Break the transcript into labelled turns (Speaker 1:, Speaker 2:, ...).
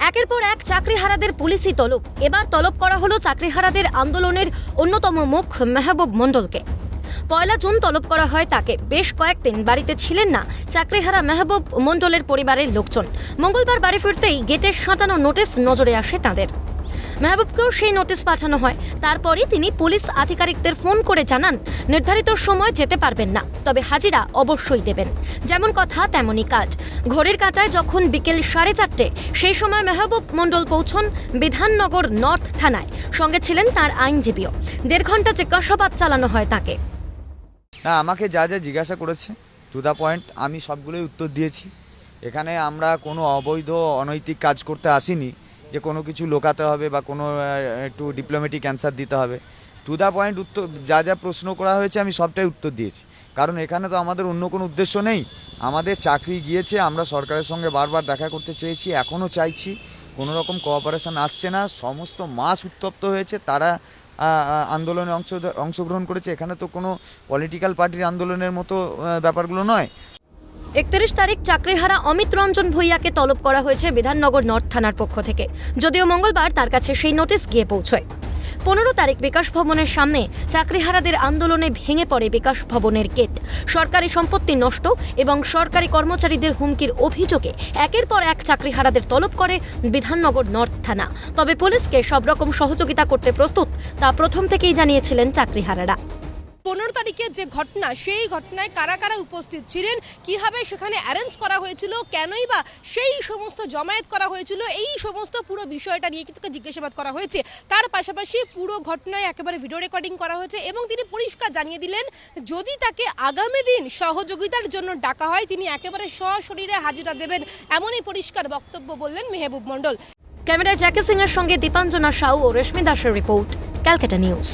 Speaker 1: একের পর এক চাকরিহারাদের পুলিশি তলব। এবার তলব করা হলো চাকরিহারাদের আন্দোলনের অন্যতম মুখ মেহবুব মণ্ডলকে। 1 জুন তলব করা হয় তাকে। বেশ কয়েকদিন বাড়িতে ছিলেন না চাকরিহারা মেহবুব মণ্ডলের পরিবারের লোকজন। মঙ্গলবার বাড়ি ফিরতেই গেটে সাঁটানো নোটিশ নজরে আসে তাদের। মেহবুবকেও সেই নোটিশ পাঠানো হয়। তারপরই তিনি পুলিশ আধিকারিকদের ফোন করে জানান নির্ধারিত সময় যেতে পারবেন না, তবে হাজিরা অবশ্যই দেবেন। যেমন কথা তেমনই কাজ। ঘড়ির কাঁটায় যখন বিকেল 4:30 সেই সময় মেহবুব মণ্ডল পৌঁছন বিধাননগর নর্থ থানায়। সঙ্গে ছিলেন তার আইনজীবীও। 1.5 ঘন্টা জিজ্ঞাসাবাদ চালানো হয় তাকে।
Speaker 2: না, আমাকে যা যা জিজ্ঞাসা করেছে টু দ্য পয়েন্ট আমি সবগুলোই উত্তর দিয়েছি। এখানে আমরা কোনো অবৈধ অনৈতিক কাজ করতে আসিনি যে কোনো কিছু লোকাতে হবে বা কোনো একটু ডিপ্লোম্যাটিক অ্যান্সার দিতে হবে। টু দ্য পয়েন্ট উত্তর যা যা প্রশ্ন করা হয়েছে আমি সবটাই উত্তর দিয়েছি, কারণ এখানে তো আমাদের অন্য কোনো উদ্দেশ্য নেই। আমাদের চাকরি গিয়েছে, আমরা সরকারের সঙ্গে বারবার দেখা করতে চেয়েছি, এখনও চাইছি, কোনো রকম কোঅপারেশন আসছে না। সমস্ত মাস উত্তপ্ত হয়েছে, তারা আন্দোলনে অংশগ্রহণ করেছে। এখানে তো কোনো পলিটিক্যাল পার্টির আন্দোলনের মতো ব্যাপারগুলো নয়।
Speaker 1: 31 তারিখ চাকরিহারা অমিত রঞ্জন ভূঁইয়াকে তলব করা হয়েছে বিধাননগর নর্থ থানার পক্ষ থেকে। যদিও মঙ্গলবার তার কাছে সেই নোটিশ গিয়ে পৌঁছয়। 15 তারিখ বিকাশ ভবনের সামনে চাকরিহারাদের আন্দোলনে ভেঙে পড়ে বিকাশ ভবনের গেট। সরকারি সম্পত্তি নষ্ট এবং সরকারি কর্মচারীদের হুমকির অভিযোগে একের পর এক চাকরিহারাদের তলব করে বিধাননগর নর্থ থানা। তবে পুলিশকে সব রকম সহযোগিতা করতে প্রস্তুত, তা প্রথম থেকেই জানিয়েছিলেন চাকরিহারারা।
Speaker 3: 15 তারিখের যে ঘটনা, সেই ঘটনায় কারা কারা উপস্থিত ছিলেন, কিভাবে সেখানে অ্যারেঞ্জ করা হয়েছিল, কেনই বা সেই সমস্ত জমায়েত করা হয়েছিল, এই সমস্ত পুরো বিষয়টা নিয়ে কিন্তু জিজ্ঞাসাবাদ করা হয়েছে। তার পাশাপাশি পুরো ঘটনায় একেবারে ভিডিও রেকর্ডিং করা হয়েছে এবং তিনি পরিষ্কার জানিয়ে দিলেন যদি তাকে আগামী দিন সহযোগিতার জন্য ডাকা হয় তিনি একেবারে সশরীরে হাজিরা দেবেন, এমনই পরিষ্কার বক্তব্য বললেন মেহবুব মণ্ডল।
Speaker 1: ক্যামেরায় জ্যাকি সিং এর সঙ্গে দীপাঞ্জনা সাউ ও রেশমি দাসের রিপোর্ট, ক্যালকাটা নিউজ।